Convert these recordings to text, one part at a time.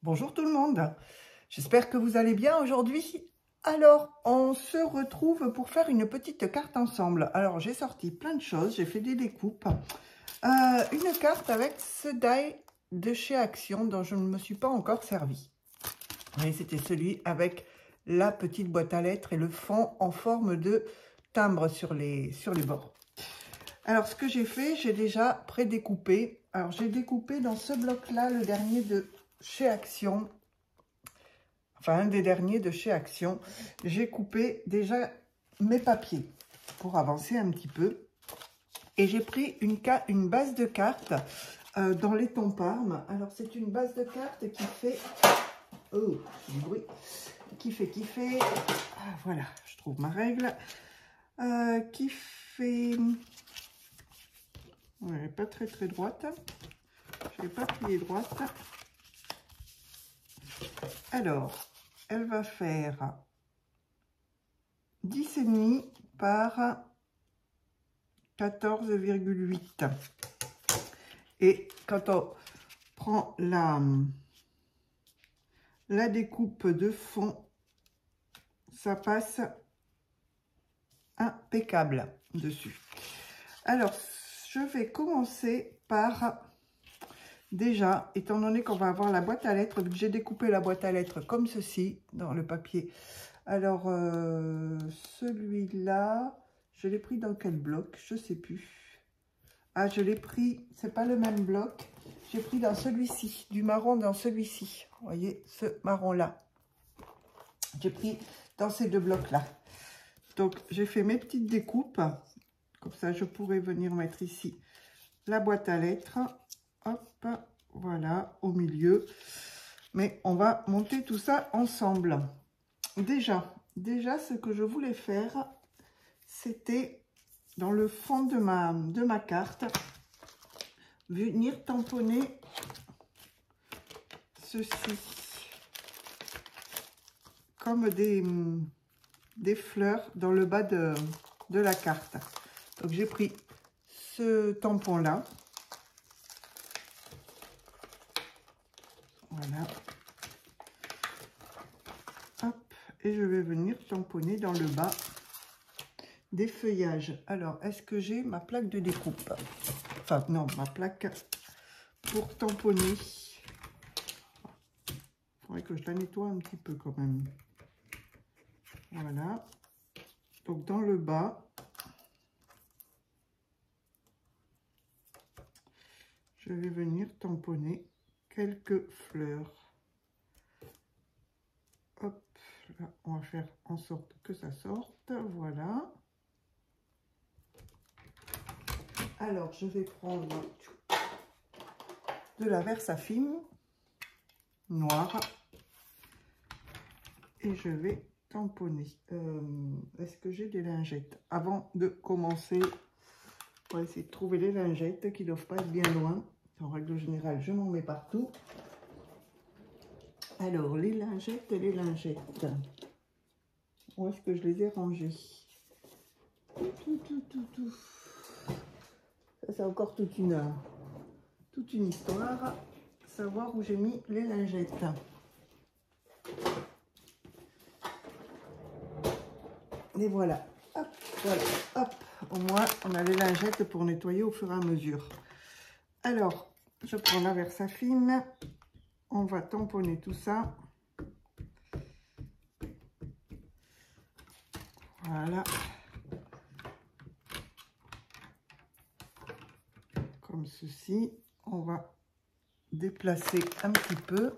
Bonjour tout le monde, j'espère que vous allez bien aujourd'hui. Alors, on se retrouve pour faire une petite carte ensemble. Alors, j'ai sorti plein de choses, j'ai fait des découpes. Une carte avec ce die de chez Action dont je ne me suis pas encore servi. Et c'était celui avec la petite boîte à lettres et le fond en forme de timbre sur les bords. Alors, ce que j'ai fait, j'ai déjà pré-découpé. Alors, j'ai découpé dans ce bloc-là le dernier de chez Action. Enfin, un des derniers de chez Action. J'ai coupé déjà mes papiers pour avancer un petit peu. Et j'ai pris une base de cartes dans les tons Parme. Alors, c'est une base de cartes qui fait... Oh, du bruit. Qui fait... Ah, voilà, je trouve ma règle. Qui fait... Ouais, pas très droite. Je n'ai pas plié droite. Alors, elle va faire 10,5 par 14,8. Et quand on prend la découpe de fond, ça passe impeccable dessus. Alors, je vais commencer par... Déjà, étant donné qu'on va avoir la boîte à lettres, vu que j'ai découpé la boîte à lettres comme ceci, dans le papier. Alors, celui-là, je l'ai pris dans quel bloc? Je ne sais plus. Ah, je l'ai pris, c'est pas le même bloc. J'ai pris dans celui-ci, du marron dans celui-ci. Vous voyez, ce marron-là. J'ai pris dans ces deux blocs-là. Donc, j'ai fait mes petites découpes. Comme ça, je pourrais venir mettre ici la boîte à lettres. Hop, voilà, au milieu. Mais on va monter tout ça ensemble. Déjà, ce que je voulais faire, c'était dans le fond de ma carte, venir tamponner ceci comme des fleurs dans le bas de la carte. Donc, j'ai pris ce tampon-là. Voilà. Hop, et je vais venir tamponner dans le bas des feuillages. Alors, est-ce que j'ai ma plaque de découpe? Enfin, non, ma plaque pour tamponner. Il faudrait que je la nettoie un petit peu quand même. Voilà. Donc, dans le bas, je vais venir tamponner quelques fleurs. Hop, là, on va faire en sorte que ça sorte. Voilà. Alors, je vais prendre de la Versafine noire et je vais tamponner. Est-ce que j'ai des lingettes? Avant de commencer, on va essayer de trouver les lingettes qui ne doivent pas être bien loin. En règle générale, je m'en mets partout. Alors, les lingettes. Où est-ce que je les ai rangées? Tout. Ça, c'est encore toute une histoire. Savoir où j'ai mis les lingettes. Et voilà. Hop, voilà. Hop. Au moins, on a les lingettes pour nettoyer au fur et à mesure. Alors, je prends la Versafine. On va tamponner tout ça. Voilà. Comme ceci. On va déplacer un petit peu.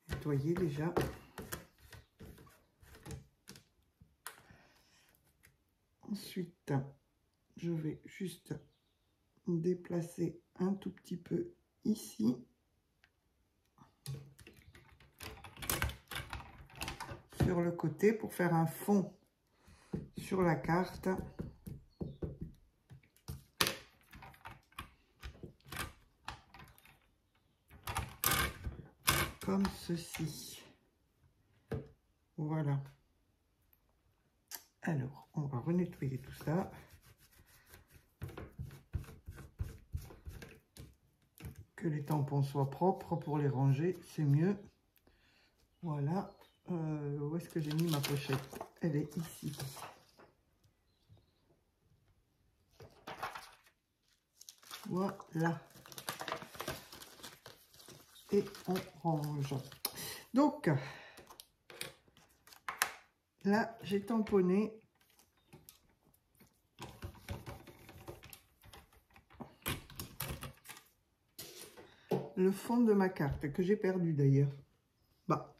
Nettoyer déjà. Ensuite, je vais juste déplacer un tout petit peu ici. Sur le côté pour faire un fond sur la carte. Comme ceci. Voilà. Alors, on va renettoyer tout ça. que les tampons soient propres pour les ranger, c'est mieux. Voilà. Où est-ce que j'ai mis ma pochette? Elle est ici. Voilà. Et on range. Donc, là, j'ai tamponné le fond de ma carte, que j'ai perdu d'ailleurs. Bah,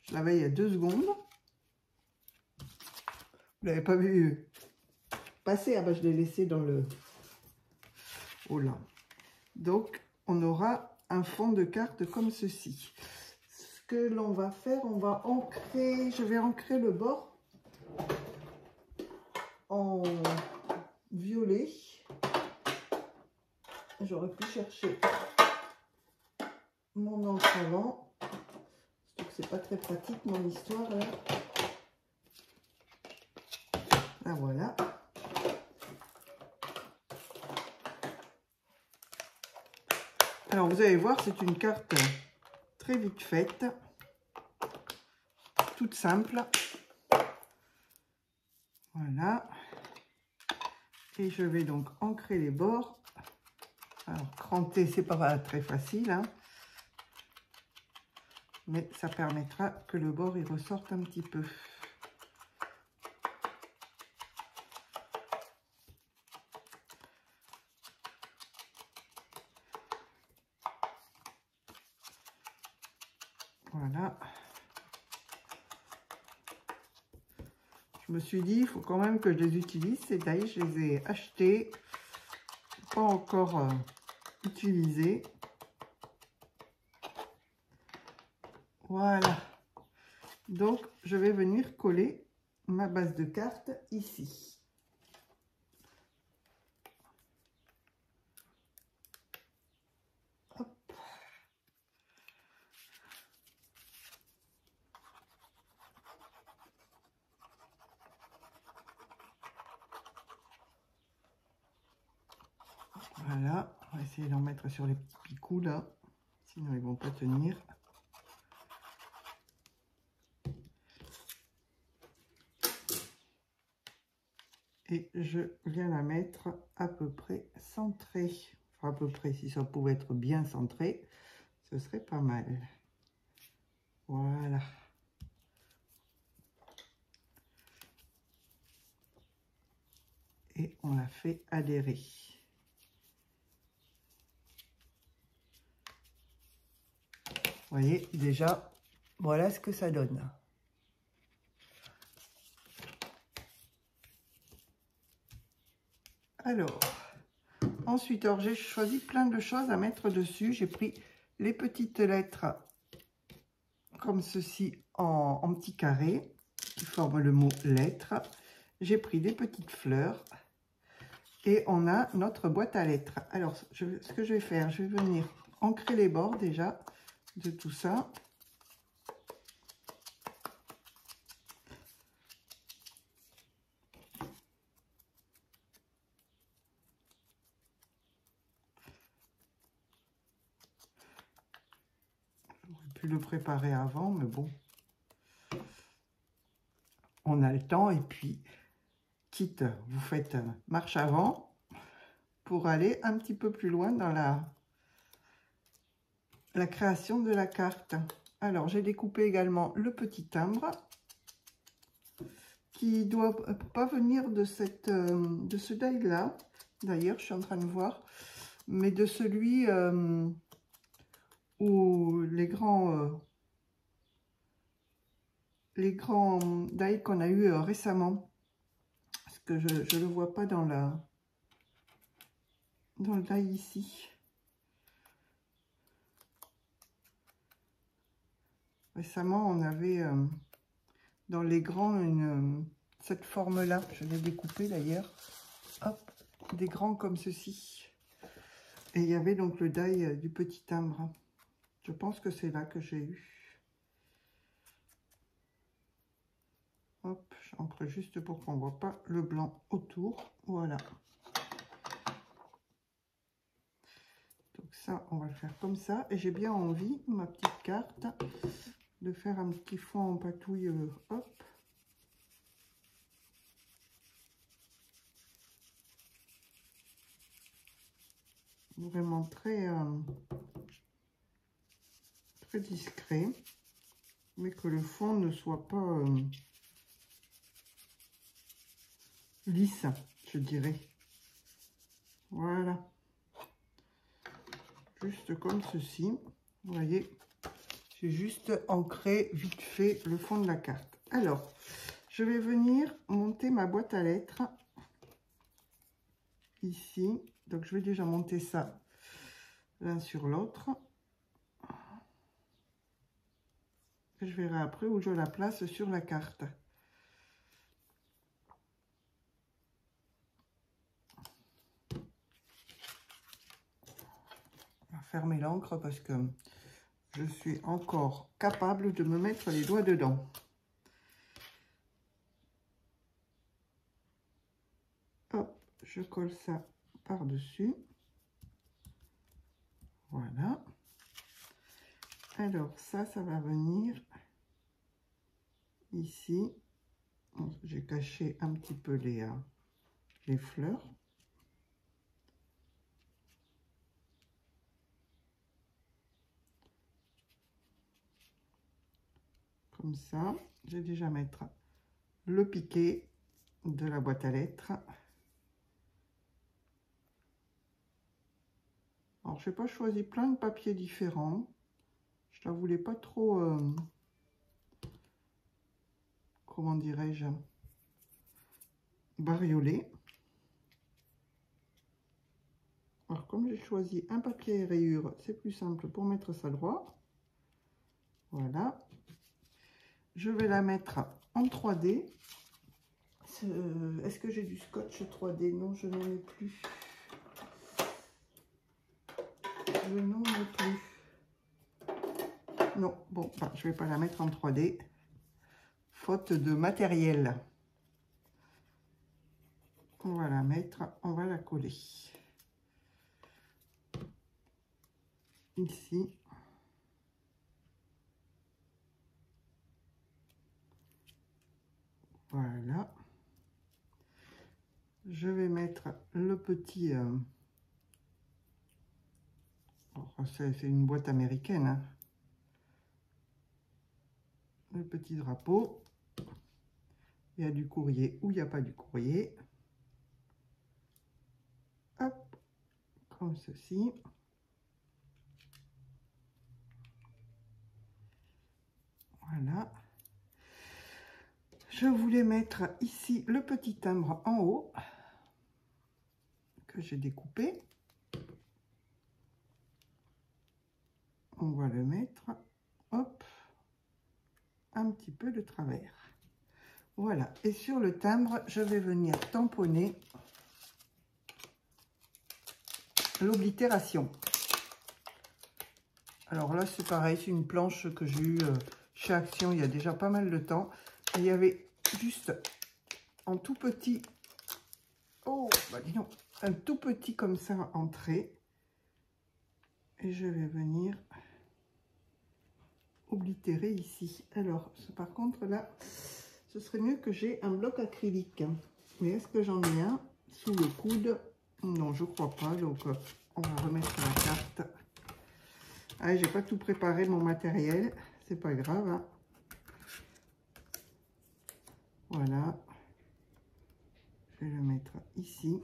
je l'avais il y a 2 secondes. Vous l'avez pas vu passer? Ah bah, je l'ai laissé dans le... Oh là. Donc, on aura un fond de carte comme ceci. Ce que l'on va faire, on va ancrer... Je vais ancrer le bord en violet. J'aurais pu chercher mon encre avant. Surtout que c'est pas très pratique mon histoire là. Ah voilà. Alors vous allez voir, c'est une carte très vite faite, toute simple. Voilà. Et je vais donc ancrer les bords. Alors cranter, c'est pas très facile, hein, mais ça permettra que le bord il ressorte un petit peu. Voilà. Je me suis dit, il faut quand même que je les utilise. Ces tailles, je les ai achetées, pas encore utilisées. Voilà. Donc, je vais venir coller ma base de cartes ici. Hop. Voilà, on va essayer d'en mettre sur les petits picots là, sinon ils vont pas tenir. Et je viens la mettre à peu près centrée. Enfin, à peu près, si ça pouvait être bien centré, ce serait pas mal. Voilà. Et on la fait adhérer. Vous voyez, déjà, voilà ce que ça donne. Alors, ensuite, j'ai choisi plein de choses à mettre dessus. J'ai pris les petites lettres comme ceci en petits carrés qui forment le mot lettre. J'ai pris des petites fleurs et on a notre boîte à lettres. Alors, ce que je vais faire, je vais venir ancrer les bords déjà de tout ça. J'aurais pu le préparer avant, mais bon. On a le temps et puis, quitte, vous faites marche avant pour aller un petit peu plus loin dans la création de la carte. Alors, j'ai découpé également le petit timbre qui doit pas venir de ce die-là. D'ailleurs, je suis en train de voir, mais de celui où les grands die qu'on a eu récemment. Parce que je le vois pas dans le die ici. Récemment, on avait dans les grands cette forme-là. Je l'ai découpé d'ailleurs. Hop, des grands comme ceci. Et il y avait donc le die du petit timbre. Je pense que c'est là que j'ai eu. Hop, j'encre juste pour qu'on ne voit pas le blanc autour. Voilà. Donc ça, on va le faire comme ça. Et j'ai bien envie, ma petite carte, de faire un petit fond en patouille. Hop. Vraiment très, très discret. Mais que le fond ne soit pas lisse, je dirais. Voilà. Juste comme ceci. Vous voyez, j'ai juste ancré vite fait le fond de la carte. Alors, je vais venir monter ma boîte à lettres ici. Donc, je vais déjà monter ça l'un sur l'autre. Je verrai après où je la place sur la carte. On va fermer l'encre parce que je suis encore capable de me mettre les doigts dedans. Hop, je colle ça par-dessus. Voilà. Alors ça va venir ici. J'ai caché un petit peu les fleurs. Comme ça, je vais déjà mettre le piquet de la boîte à lettres. Alors, je n'ai pas choisi plein de papiers différents. Je ne la voulais pas trop, comment dirais-je, bariolée. Alors, comme j'ai choisi un papier rayure, c'est plus simple pour mettre ça droit. Voilà. Je vais la mettre en 3D. Est-ce que j'ai du scotch 3D? Non, je n'en ai plus. Je n'en ai plus. Non, bon, bah, je ne vais pas la mettre en 3D. Faute de matériel. On va la mettre, on va la coller. Ici. Voilà. Je vais mettre le petit... c'est une boîte américaine. Hein. Le petit drapeau. Il y a du courrier ou il n'y a pas du courrier. Hop, comme ceci. Voilà. Je voulais mettre ici le petit timbre en haut que j'ai découpé. On va le mettre, hop, un petit peu de travers. Voilà. Et sur le timbre, je vais venir tamponner l'oblitération. Alors là, c'est pareil, c'est une planche que j'ai eue chez Action il y a déjà pas mal de temps. Et il y avait juste en tout petit, oh, bah dis donc, un tout petit comme ça en trait. Et je vais venir oblitérer ici. Alors, par contre, là, ce serait mieux que j'ai un bloc acrylique. Mais est-ce que j'en ai un sous le coude? Non, je crois pas. Donc, on va remettre la carte. Ah, j'ai pas tout préparé mon matériel. C'est pas grave. Hein. Voilà. Je vais le mettre ici.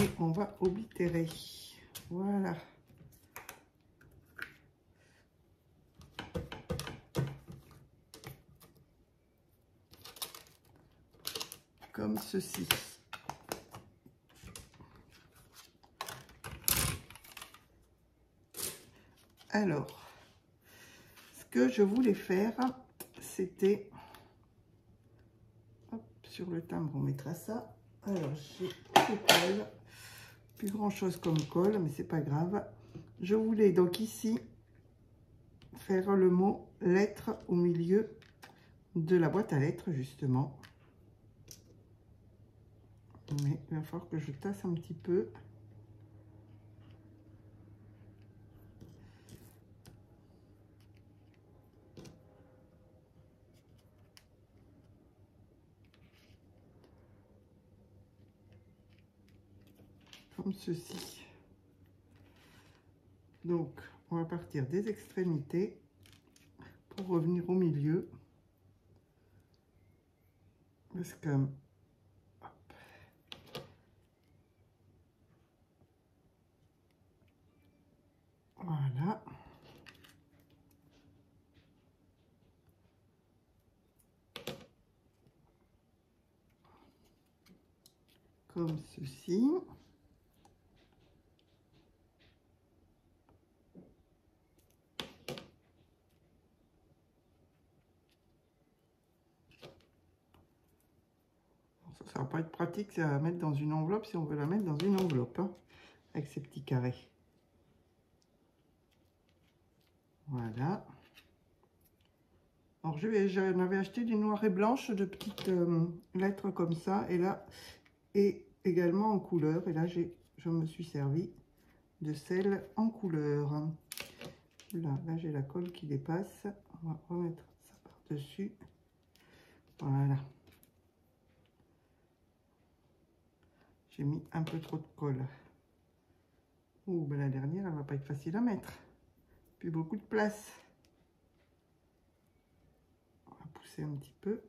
Et on va oblitérer. Voilà. Comme ceci. Alors, ce que je voulais faire, c'était... Sur le timbre, on mettra ça. Alors, j'ai plus de colle. Plus grand chose comme colle, mais c'est pas grave. Je voulais donc ici faire le mot lettre au milieu de la boîte à lettres, justement. Mais il va falloir que je tasse un petit peu. Comme ceci. Donc, on va partir des extrémités pour revenir au milieu. Parce que... hop. Voilà. Comme ceci. Ça va pas être pratique, ça va mettre dans une enveloppe si on veut la mettre dans une enveloppe, hein, avec ces petits carrés. Voilà. Alors j'en avais acheté des noires et blanches de petites lettres comme ça, et là, et également en couleur. Et là, je me suis servi de celle en couleur. Là j'ai la colle qui dépasse. On va remettre ça par-dessus. Voilà. J'ai mis un peu trop de colle. Oh, ben la dernière, elle va pas être facile à mettre. Plus beaucoup de place. On va pousser un petit peu.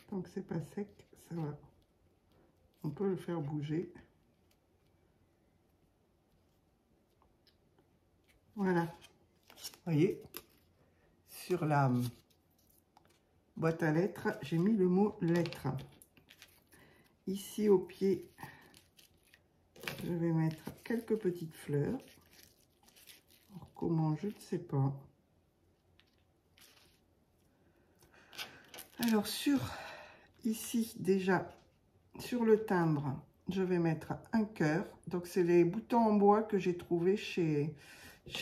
Tant que c'est pas sec, ça va. On peut le faire bouger. Voilà. Vous voyez, sur la boîte à lettres, j'ai mis le mot lettre. Ici au pied, je vais mettre quelques petites fleurs. Alors, comment, je ne sais pas. Alors ici déjà, sur le timbre, je vais mettre un cœur. Donc c'est les boutons en bois que j'ai trouvé chez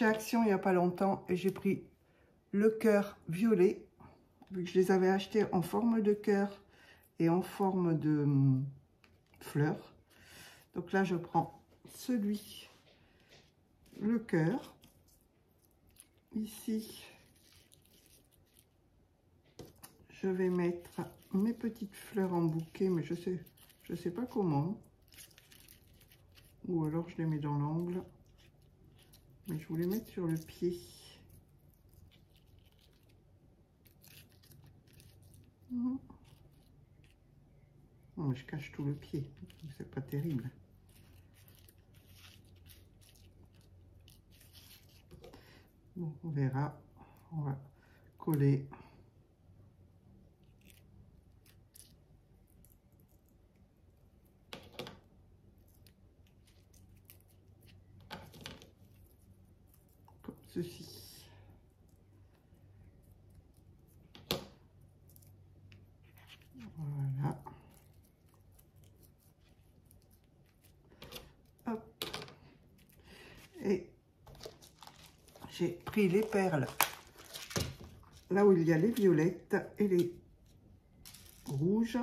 Action il n'y a pas longtemps. Et j'ai pris le cœur violet, vu que je les avais achetés en forme de cœur et en forme de fleurs. Donc là, je prends celui, le cœur. Ici, je vais mettre mes petites fleurs en bouquet, mais je sais pas comment. Ou alors je les mets dans l'angle. Mais je voulais mettre sur le pied. Non, mais je cache tout le pied, c'est pas terrible. Bon, on verra. On va coller. Comme ceci. Voilà. Hop. Et j'ai pris les perles là où il y a les violettes et les rouges.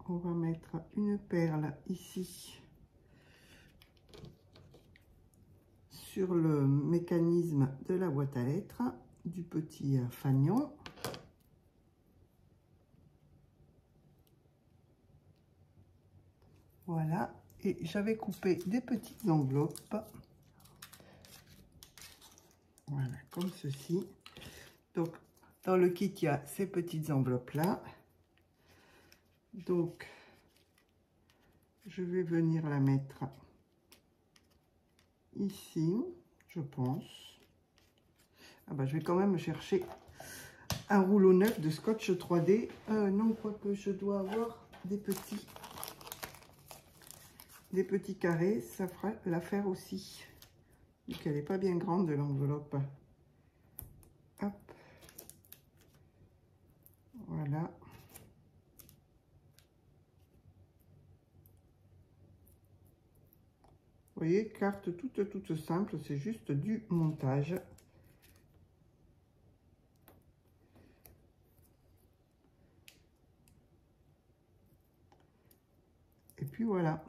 On va mettre une perle ici sur le mécanisme de la boîte à lettres du petit fanion. Voilà, et j'avais coupé des petites enveloppes. Voilà, comme ceci. Donc, dans le kit, il y a ces petites enveloppes-là. Donc, je vais venir la mettre ici, je pense. Ah bah, je vais quand même chercher un rouleau neuf de scotch 3D. Non, quoique je dois avoir des petits carrés, ça fera l'affaire aussi. Vu qu'elle n'est pas bien grande de l'enveloppe. Hop. Voilà. voyez, carte toute simple, c'est juste du montage. Et puis voilà.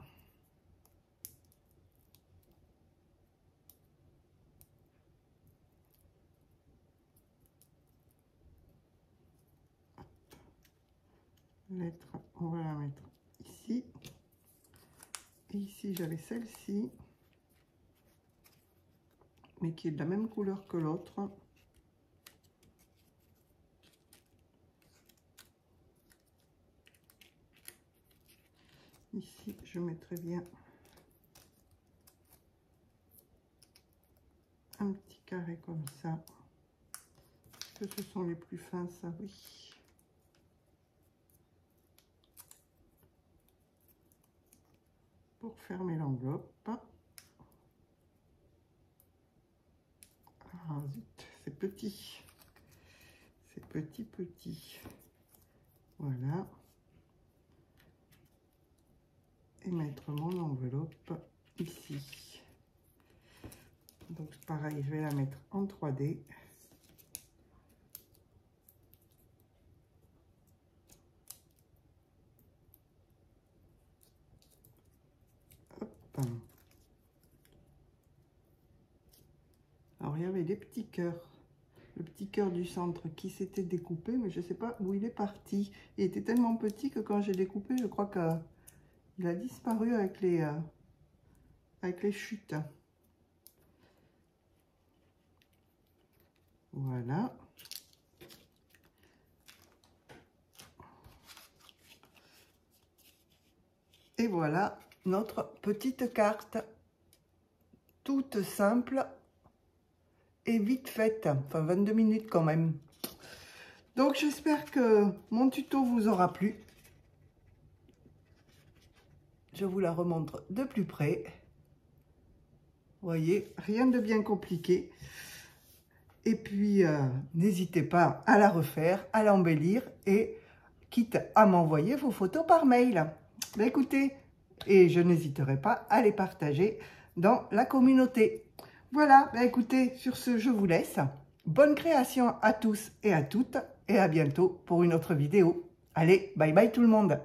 Lettre, on va la mettre ici. Et ici, j'avais celle-ci, mais qui est de la même couleur que l'autre. Ici, je mettrai bien un petit carré comme ça. Parce que ce sont les plus fins, ça, oui. Pour fermer l'enveloppe. Ah zut, c'est petit. C'est petit. Voilà. Et mettre mon enveloppe ici. Donc pareil, je vais la mettre en 3D. Hop. Alors il y avait des petits cœurs. Le petit cœur du centre qui s'était découpé, mais je ne sais pas où il est parti. Il était tellement petit que quand j'ai découpé, je crois qu'il a disparu avec les chutes. Voilà. Et voilà notre petite carte. Toute simple et vite faite. Enfin, 22 minutes quand même. Donc, j'espère que mon tuto vous aura plu. Je vous la remontre de plus près. Vous voyez, rien de bien compliqué. Et puis, n'hésitez pas à la refaire, à l'embellir et quitte à m'envoyer vos photos par mail. Ben, écoutez, et je n'hésiterai pas à les partager dans la communauté. Voilà, ben, écoutez, sur ce, je vous laisse. Bonne création à tous et à toutes et à bientôt pour une autre vidéo. Allez, bye bye tout le monde.